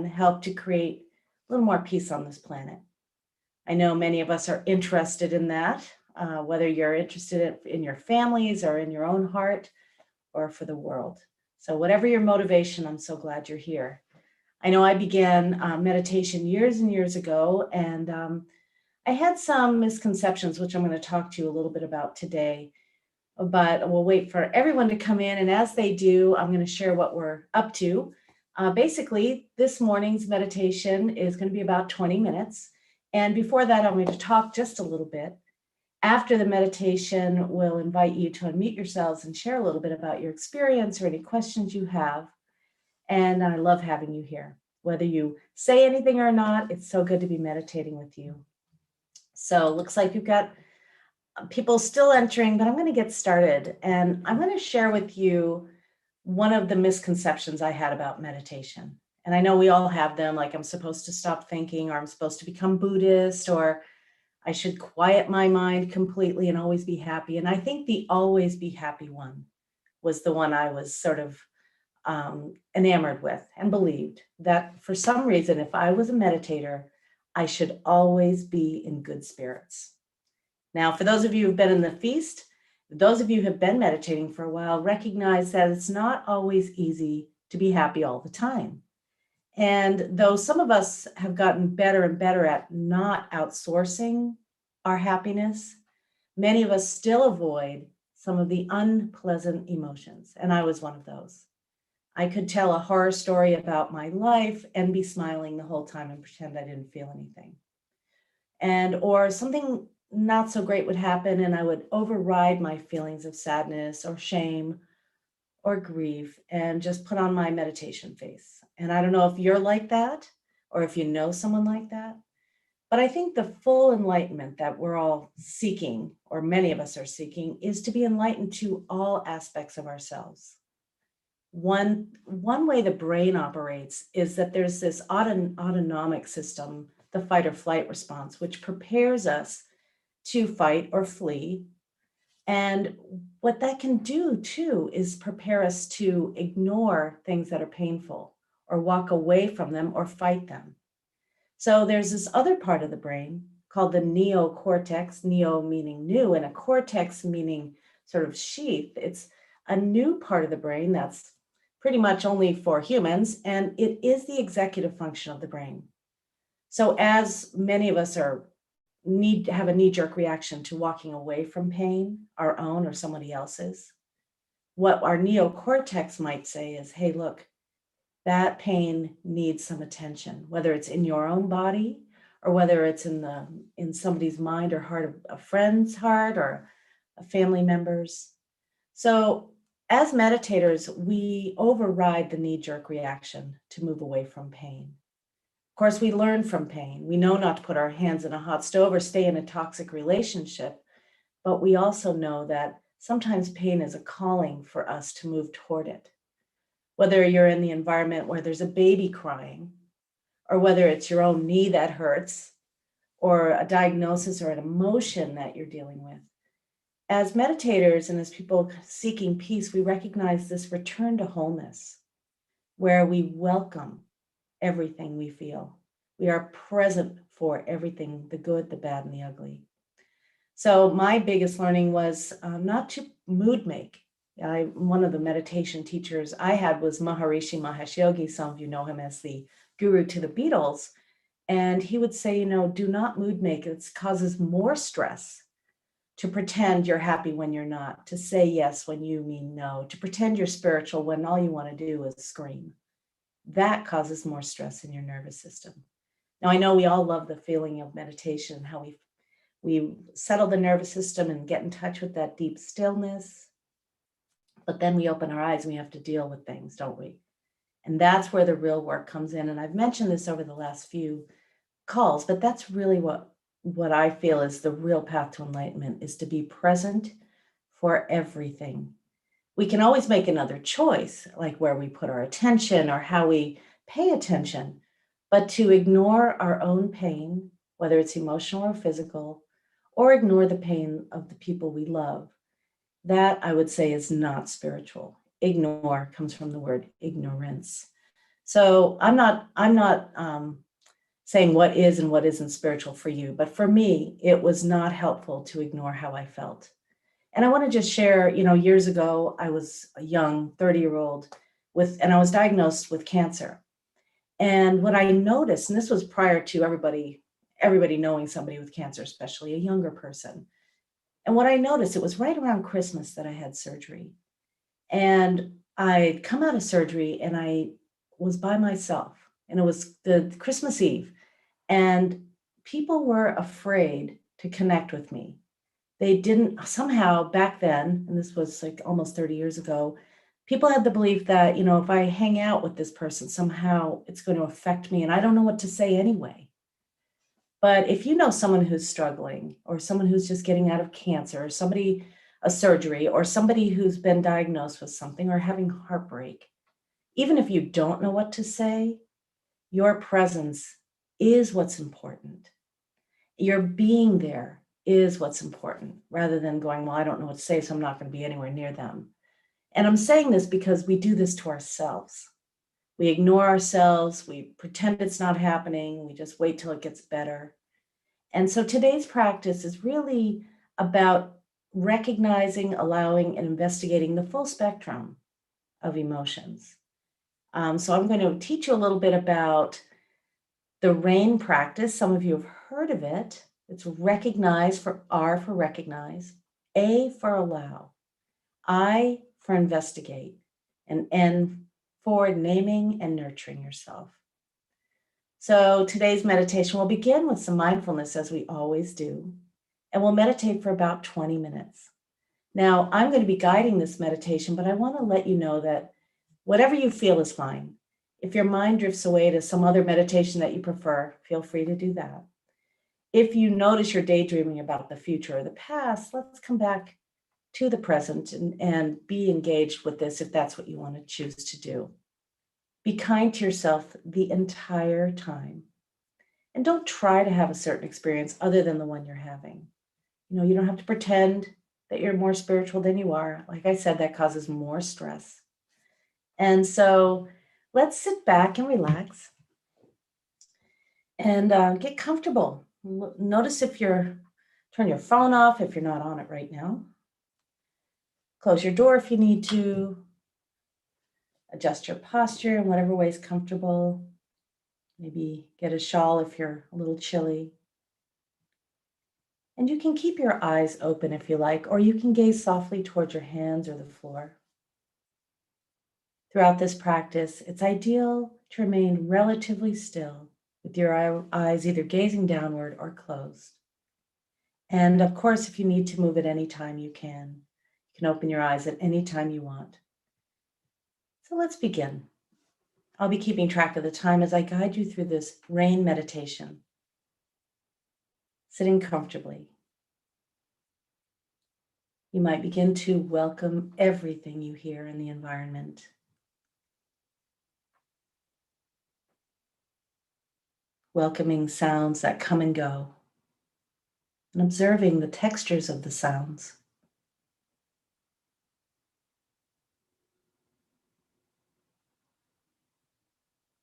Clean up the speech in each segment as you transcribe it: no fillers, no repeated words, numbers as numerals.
help to create a little more peace on this planet. I know many of us are interested in that, whether you're interested in your families or in your own heart or for the world. So whatever your motivation, I'm so glad you're here. I know I began meditation years and years ago, and I had some misconceptions, which I'm going to talk to you a little bit about today, but we'll wait for everyone to come in. And as they do, I'm going to share what we're up to. Basically, this morning's meditation is going to be about 20 minutes. And before that, I'm going to talk just a little bit. After the meditation, we'll invite you to unmute yourselves and share a little bit about your experience or any questions you have. And I love having you here. Whether you say anything or not, it's so good to be meditating with you. So it looks like we've got people still entering, but I'm going to get started. And I'm going to share with you one of the misconceptions I had about meditation. And I know we all have them, like I'm supposed to stop thinking, or I'm supposed to become Buddhist, or I should quiet my mind completely and always be happy. And I think the always be happy one was the one I was sort of enamored with and believed that for some reason, if I was a meditator, I should always be in good spirits. Now, for those of you who've been in the feast, those of you who have been meditating for a while, recognize that it's not always easy to be happy all the time. And though some of us have gotten better and better at not outsourcing our happiness, many of us still avoid some of the unpleasant emotions. And I was one of those. I could tell a horror story about my life and be smiling the whole time and pretend I didn't feel anything. Or something not so great would happen and I would override my feelings of sadness or shame or grief and just put on my meditation face. And I don't know if you're like that or if you know someone like that, but I think the full enlightenment that we're all seeking, or many of us are seeking, is to be enlightened to all aspects of ourselves. One way the brain operates is that there's this autonomic system, the fight or flight response, which prepares us to fight or flee. And what that can do too is prepare us to ignore things that are painful or walk away from them or fight them. So there's this other part of the brain called the neocortex, neo meaning new, and a cortex meaning sort of sheath. It's a new part of the brain that's pretty much only for humans, and it is the executive function of the brain. So as many of us have a knee-jerk reaction to walking away from pain, our own or somebody else's, what our neocortex might say is, hey, look, that pain needs some attention, whether it's in your own body or whether it's in somebody's mind or heart, a friend's heart or a family member's. So as meditators, we override the knee-jerk reaction to move away from pain. Of course, we learn from pain. We know not to put our hands in a hot stove or stay in a toxic relationship, but we also know that sometimes pain is a calling for us to move toward it. Whether you're in the environment where there's a baby crying, or whether it's your own knee that hurts, or a diagnosis or an emotion that you're dealing with. As meditators and as people seeking peace, we recognize this return to wholeness, where we welcome everything we feel. We are present for everything, the good, the bad, and the ugly. So my biggest learning was not to mood make. One of the meditation teachers I had was Maharishi Mahesh Yogi. Some of you know him as the guru to the Beatles. And he would say, do not mood make. It causes more stress to pretend you're happy when you're not, to say yes when you mean no, to pretend you're spiritual when all you want to do is scream. That causes more stress in your nervous system. Now, I know we all love the feeling of meditation, how we settle the nervous system and get in touch with that deep stillness. But then we open our eyes and we have to deal with things, don't we? And that's where the real work comes in. And I've mentioned this over the last few calls, but that's really what I feel is the real path to enlightenment, is to be present for everything. We can always make another choice, like where we put our attention or how we pay attention, but to ignore our own pain, whether it's emotional or physical, or ignore the pain of the people we love, that I would say is not spiritual. Ignore comes from the word ignorance. So I'm not saying what is and what isn't spiritual for you, but for me, it was not helpful to ignore how I felt. And I want to just share, years ago, I was a young 30-year-old and I was diagnosed with cancer. And what I noticed, and this was prior to everybody knowing somebody with cancer, especially a younger person. And what I noticed, it was right around Christmas that I had surgery. And I'd come out of surgery and I was by myself. And it was the Christmas Eve. And people were afraid to connect with me. They didn't somehow back then, and this was like almost 30 years ago, people had the belief that, if I hang out with this person, somehow it's going to affect me and I don't know what to say anyway. But if you know someone who's struggling or someone who's just getting out of cancer, or a surgery, or somebody who's been diagnosed with something or having heartbreak, even if you don't know what to say, your presence is what's important. Your being there is what's important rather than going, well, I don't know what to say, so I'm not going to be anywhere near them. And I'm saying this because we do this to ourselves. We ignore ourselves. We pretend it's not happening. We just wait till it gets better. And so today's practice is really about recognizing, allowing, and investigating the full spectrum of emotions. So I'm going to teach you a little bit about the RAIN practice. Some of you have heard of it. It's recognize, for R for recognize, A for allow, I for investigate, and N for naming and nurturing yourself. So today's meditation will begin with some mindfulness, as we always do, and we'll meditate for about 20 minutes. Now, I'm going to be guiding this meditation, but I want to let you know that whatever you feel is fine. If your mind drifts away to some other meditation that you prefer, feel free to do that. If you notice you're daydreaming about the future or the past, let's come back to the present and be engaged with this if that's what you want to choose to do. Be kind to yourself the entire time. And don't try to have a certain experience other than the one you're having. You don't have to pretend that you're more spiritual than you are. Like I said, that causes more stress. And so let's sit back and relax and get comfortable. Notice turn your phone off if you're not on it right now. Close your door if you need to. Adjust your posture in whatever way is comfortable. Maybe get a shawl if you're a little chilly. And you can keep your eyes open if you like, or you can gaze softly towards your hands or the floor. Throughout this practice, it's ideal to remain relatively still with your eyes either gazing downward or closed. And of course, if you need to move at any time, you can. You can open your eyes at any time you want. So let's begin. I'll be keeping track of the time as I guide you through this RAIN meditation. Sitting comfortably. You might begin to welcome everything you hear in the environment. Welcoming sounds that come and go, and observing the textures of the sounds.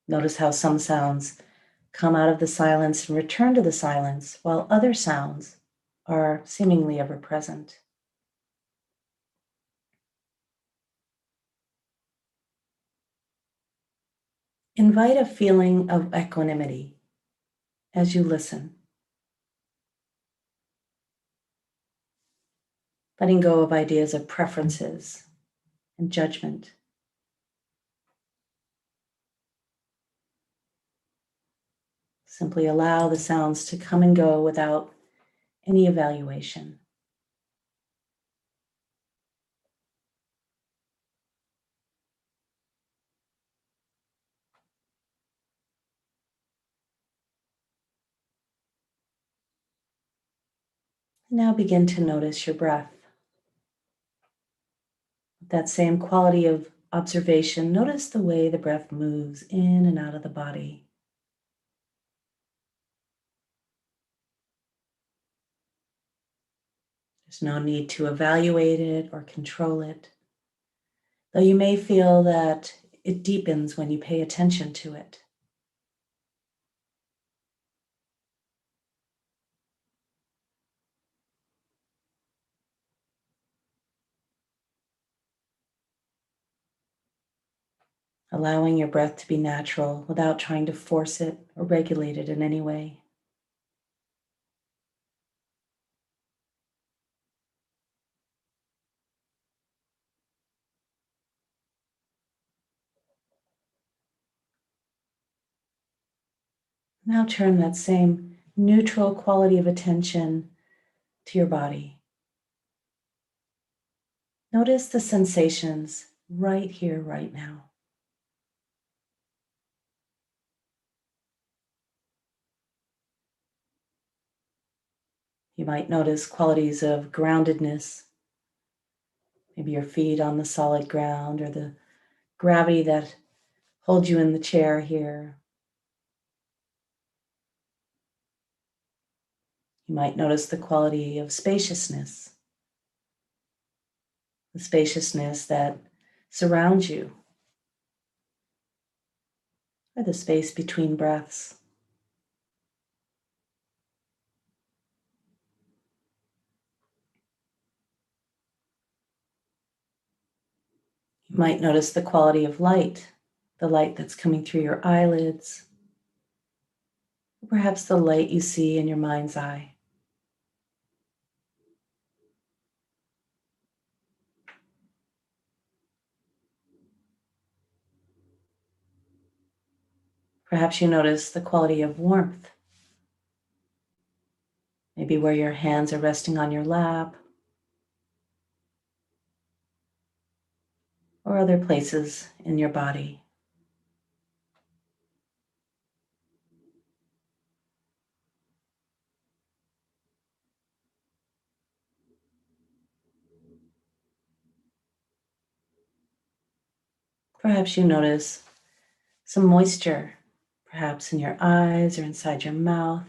Notice how some sounds come out of the silence and return to the silence, while other sounds are seemingly ever present. Invite a feeling of equanimity as you listen, letting go of ideas of preferences and judgment. Simply allow the sounds to come and go without any evaluation. Now begin to notice your breath. With that same quality of observation, notice the way the breath moves in and out of the body. There's no need to evaluate it or control it. Though you may feel that it deepens when you pay attention to it. Allowing your breath to be natural without trying to force it or regulate it in any way. Now turn that same neutral quality of attention to your body. Notice the sensations right here, right now. You might notice qualities of groundedness, maybe your feet on the solid ground or the gravity that holds you in the chair here. You might notice the quality of spaciousness, the spaciousness that surrounds you, or the space between breaths. You might notice the quality of light, the light that's coming through your eyelids, or perhaps the light you see in your mind's eye. Perhaps you notice the quality of warmth, maybe where your hands are resting on your lap, or other places in your body. Perhaps you notice some moisture, perhaps in your eyes or inside your mouth.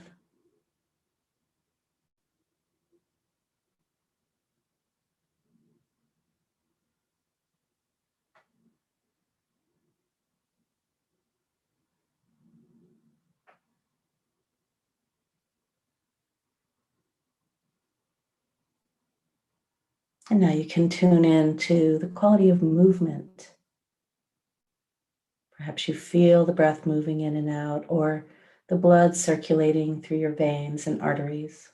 And now you can tune in to the quality of movement. Perhaps you feel the breath moving in and out, or the blood circulating through your veins and arteries,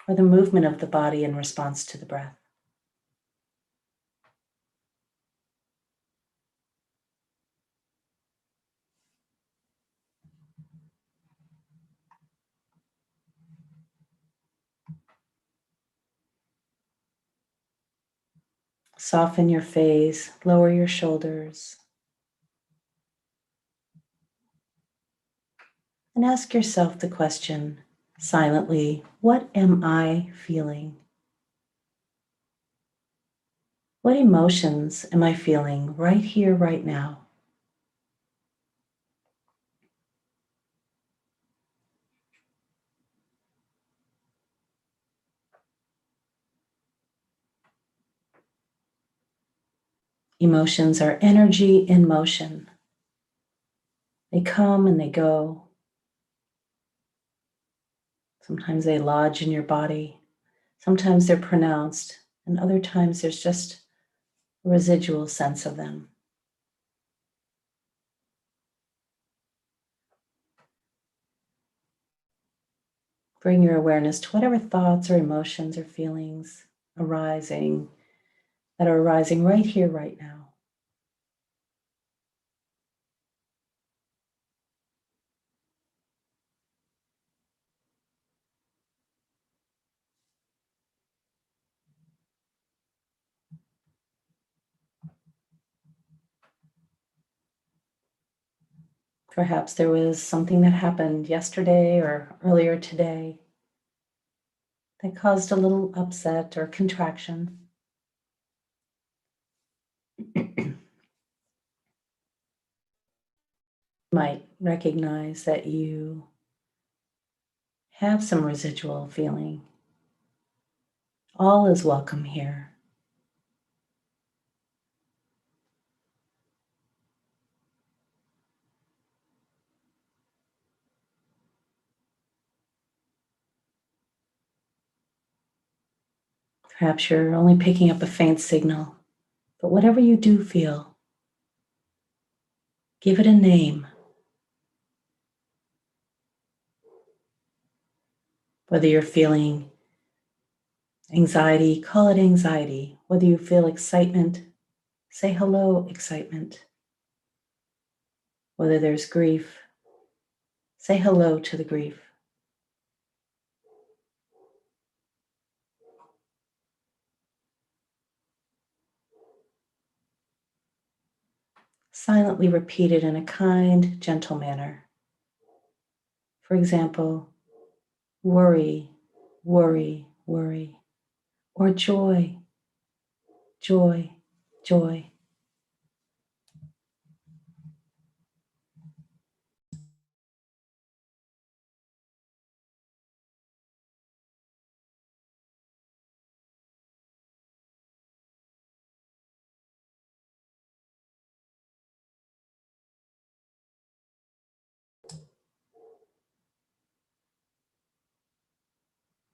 or the movement of the body in response to the breath. Soften your face, lower your shoulders, and ask yourself the question silently, what am I feeling? What emotions am I feeling right here, right now? Emotions are energy in motion. They come and they go. Sometimes they lodge in your body. Sometimes they're pronounced, and other times there's just a residual sense of them. Bring your awareness to whatever thoughts or emotions or feelings arising that are arising right here, right now. Perhaps there was something that happened yesterday or earlier today that caused a little upset or contraction. You might recognize that you have some residual feeling. All is welcome here. Perhaps you're only picking up a faint signal, but whatever you do feel, give it a name. Whether you're feeling anxiety, call it anxiety. Whether you feel excitement, say hello, excitement. Whether there's grief, say hello to the grief. Silently repeat it in a kind, gentle manner. For example, worry, worry, worry, or joy, joy, joy.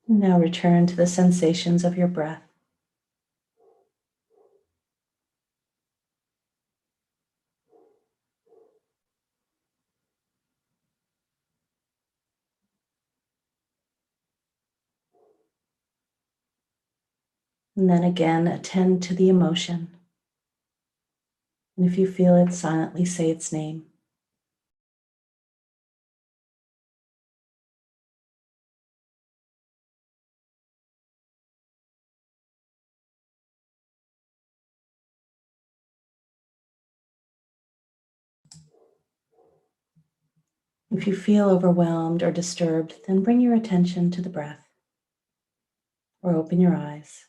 Now return to the sensations of your breath. And then again, attend to the emotion. And if you feel it, silently say its name. If you feel overwhelmed or disturbed, then bring your attention to the breath or open your eyes.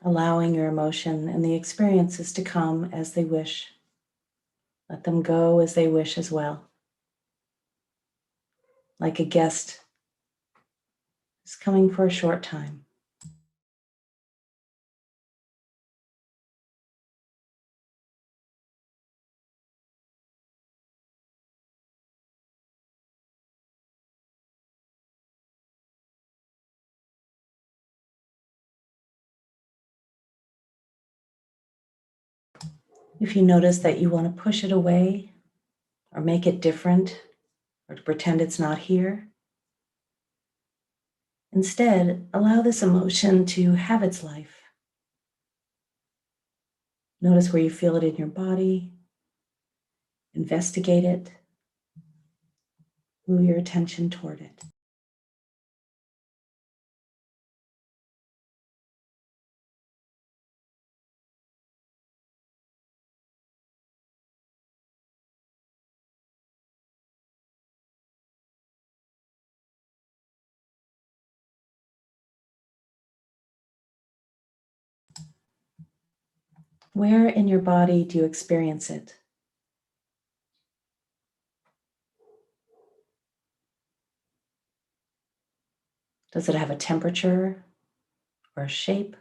Allowing your emotion and the experiences to come as they wish. Let them go as they wish as well. Like a guest who's coming for a short time. If you notice that you want to push it away or make it different or to pretend it's not here, instead, allow this emotion to have its life. Notice where you feel it in your body. Investigate it. Move your attention toward it. Where in your body do you experience it? Does it have a temperature or a shape?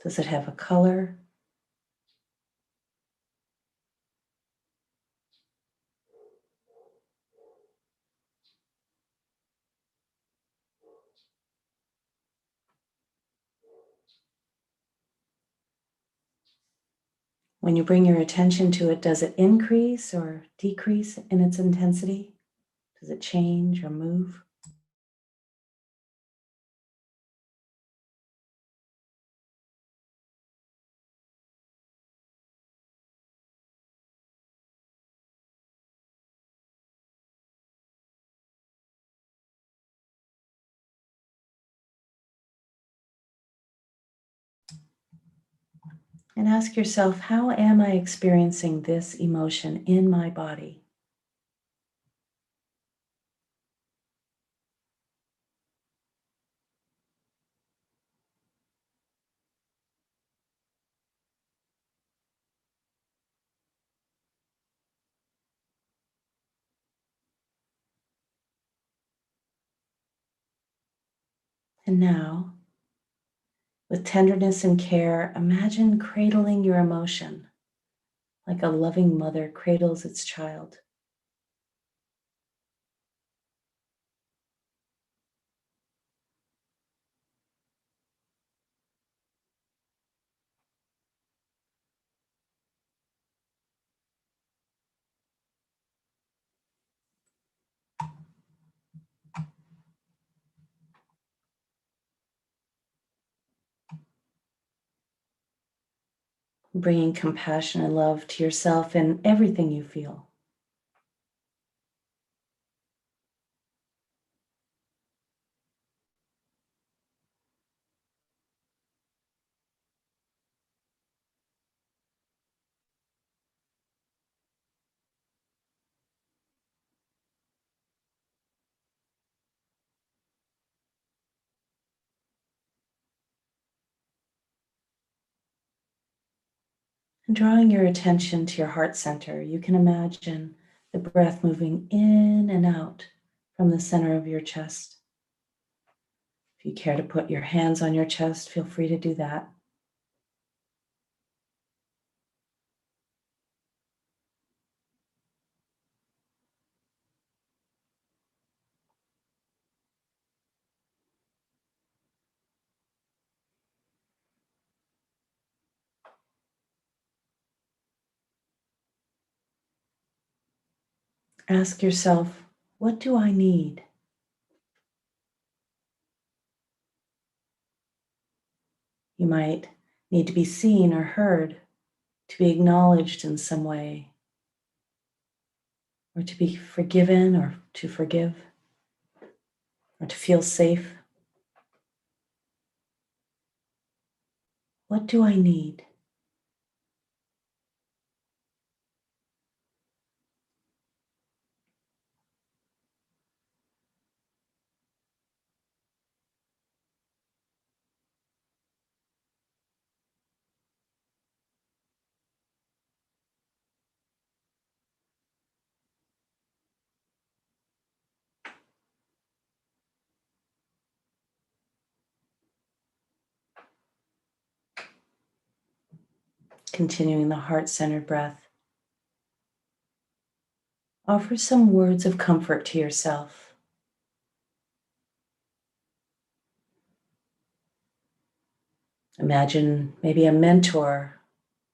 Does it have a color? When you bring your attention to it, does it increase or decrease in its intensity? Does it change or move? And ask yourself, how am I experiencing this emotion in my body? And now, With tenderness and care, imagine cradling your emotion like a loving mother cradles its child. Bringing compassion and love to yourself and everything you feel. And drawing your attention to your heart center, you can imagine the breath moving in and out from the center of your chest. If you care to put your hands on your chest, feel free to do that. Ask yourself, what do I need? You might need to be seen or heard, to be acknowledged in some way, or to be forgiven or to forgive, or to feel safe. What do I need? Continuing the heart-centered breath. Offer some words of comfort to yourself. Imagine maybe a mentor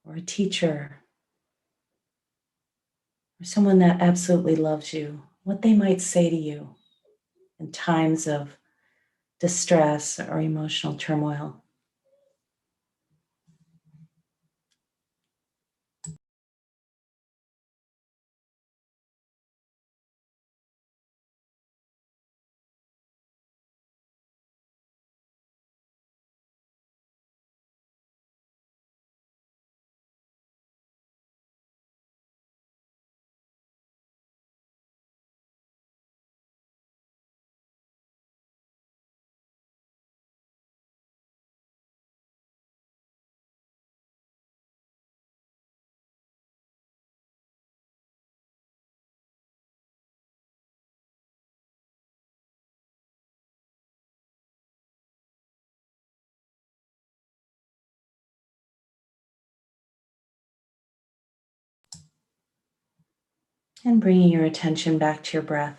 or a teacher or someone that absolutely loves you, what they might say to you in times of distress or emotional turmoil. And bringing your attention back to your breath.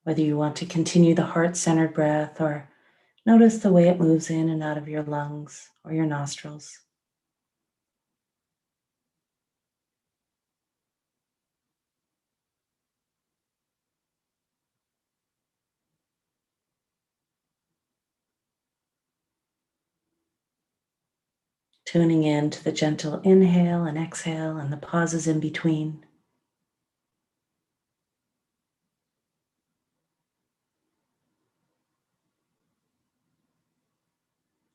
Whether you want to continue the heart-centered breath or notice the way it moves in and out of your lungs or your nostrils. Tuning in to the gentle inhale and exhale and the pauses in between.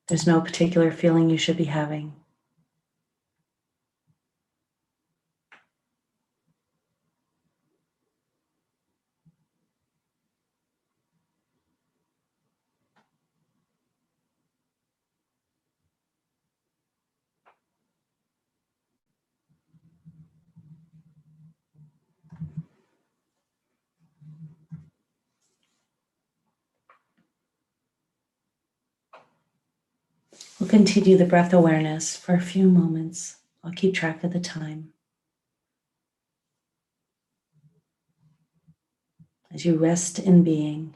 There's no particular feeling you should be having. continue the breath awareness for a few moments. I'll keep track of the time. As you rest in being.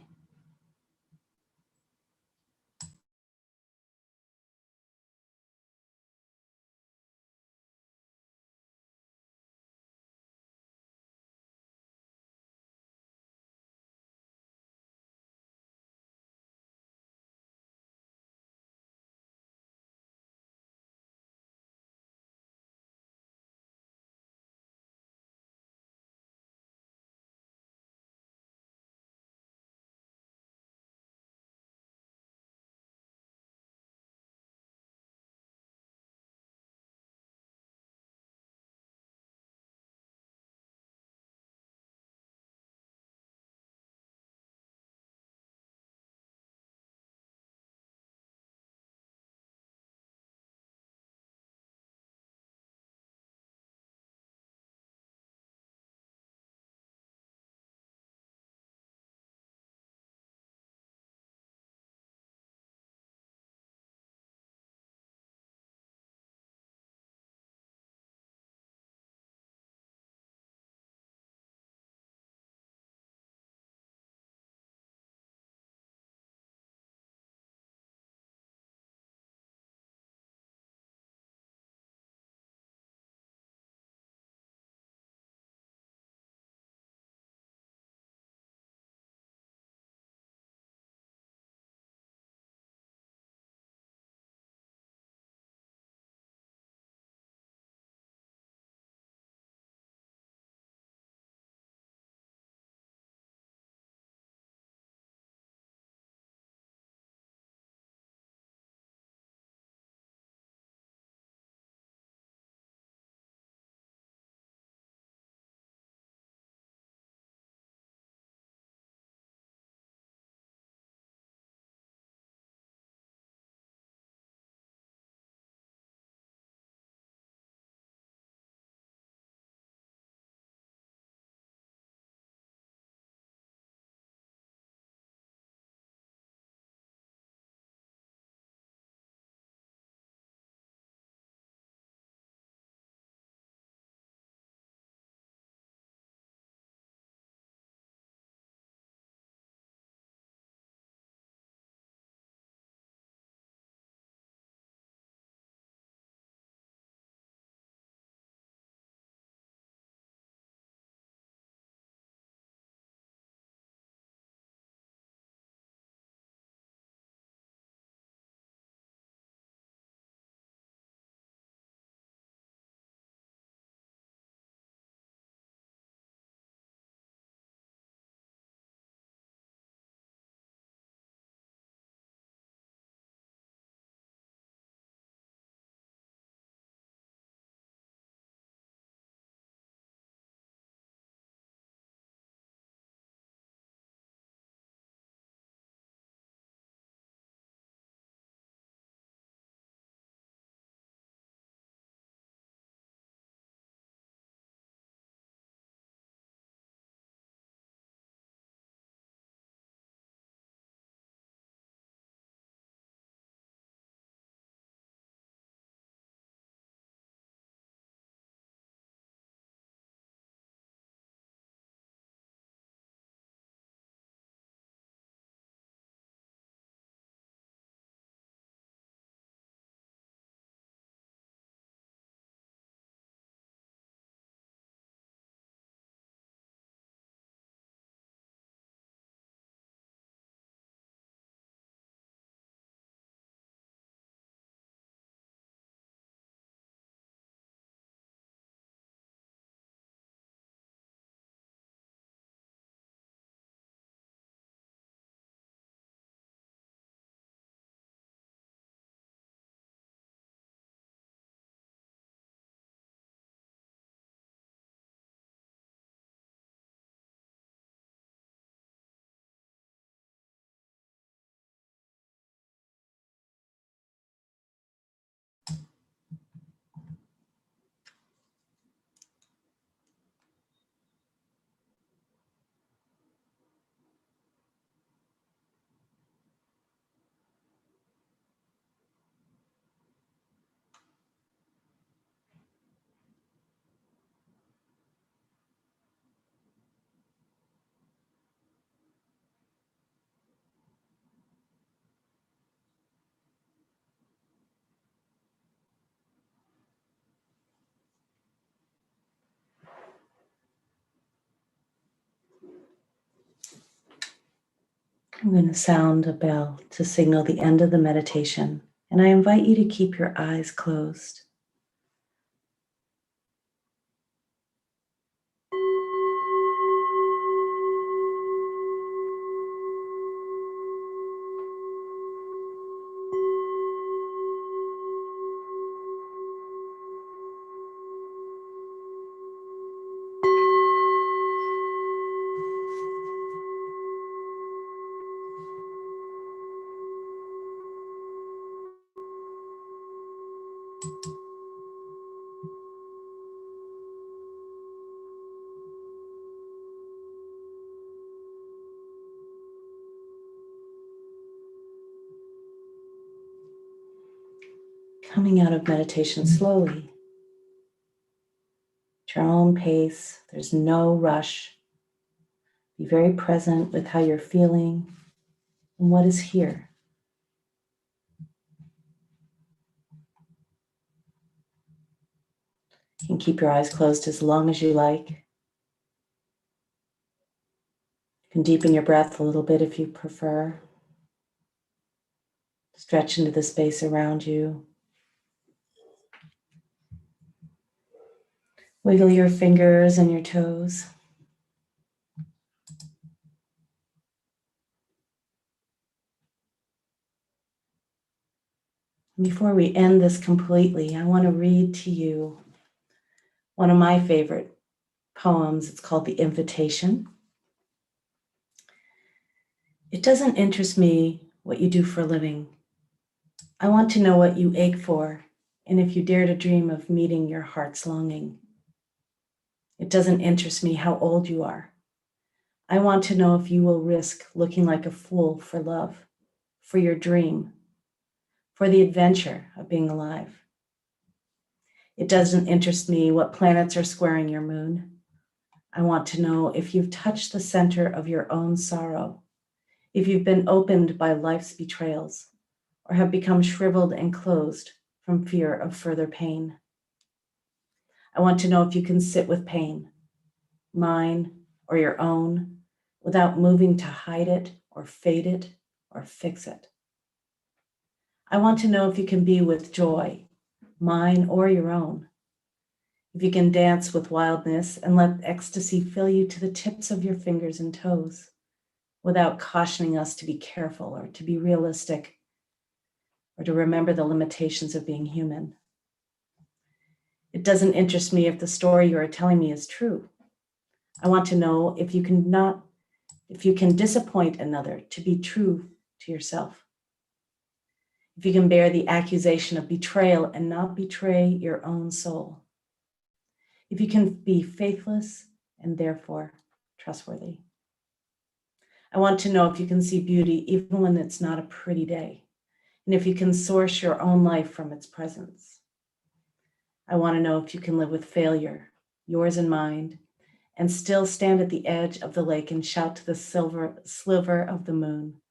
I'm going to sound a bell to signal the end of the meditation, and I invite you to keep your eyes closed. Coming out of meditation slowly, at your own pace. There's no rush. Be very present with how you're feeling and what is here. You can keep your eyes closed as long as you like. You can deepen your breath a little bit if you prefer. Stretch into the space around you. Wiggle your fingers and your toes. Before we end this completely, I want to read to you one of my favorite poems. It's called The Invitation. It doesn't interest me what you do for a living. I want to know what you ache for, and if you dare to dream of meeting your heart's longing. It doesn't interest me how old you are. I want to know if you will risk looking like a fool for love, for your dream, for the adventure of being alive. It doesn't interest me what planets are squaring your moon. I want to know if you've touched the center of your own sorrow, if you've been opened by life's betrayals, or have become shriveled and closed from fear of further pain. I want to know if you can sit with pain, mine or your own, without moving to hide it or fade it or fix it. I want to know if you can be with joy, mine or your own, if you can dance with wildness and let ecstasy fill you to the tips of your fingers and toes, without cautioning us to be careful or to be realistic or to remember the limitations of being human. It doesn't interest me if the story you are telling me is true. I want to know if you can disappoint another to be true to yourself. If you can bear the accusation of betrayal and not betray your own soul. If you can be faithless and therefore trustworthy. I want to know if you can see beauty even when it's not a pretty day, and if you can source your own life from its presence. I want to know if you can live with failure, yours and mine, and still stand at the edge of the lake and shout to the sliver of the moon,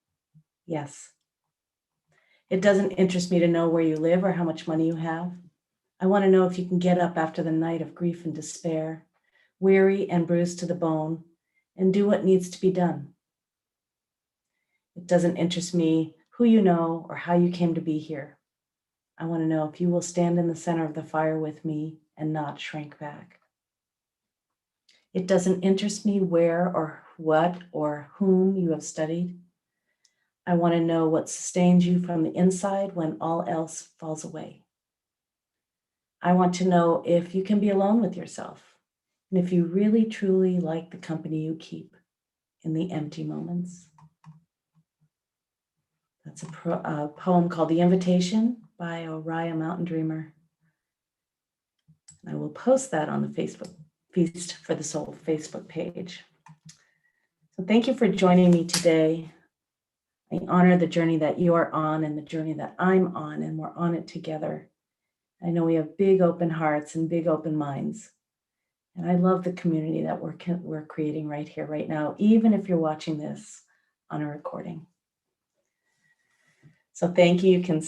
yes. It doesn't interest me to know where you live or how much money you have. I want to know if you can get up after the night of grief and despair, weary and bruised to the bone, and do what needs to be done. It doesn't interest me who you know or how you came to be here. I want to know if you will stand in the center of the fire with me and not shrink back. It doesn't interest me where or what or whom you have studied. I want to know what sustains you from the inside when all else falls away. I want to know if you can be alone with yourself and if you really truly like the company you keep in the empty moments. That's a poem called The Invitation by Oriah Mountain Dreamer. I will post that on the Facebook Feast for the Soul Facebook page. So thank you for joining me today. I honor the journey that you are on and the journey that I'm on, and we're on it together. I know we have big open hearts and big open minds. And I love the community that we're creating right here, right now, even if you're watching this on a recording. So thank you. You can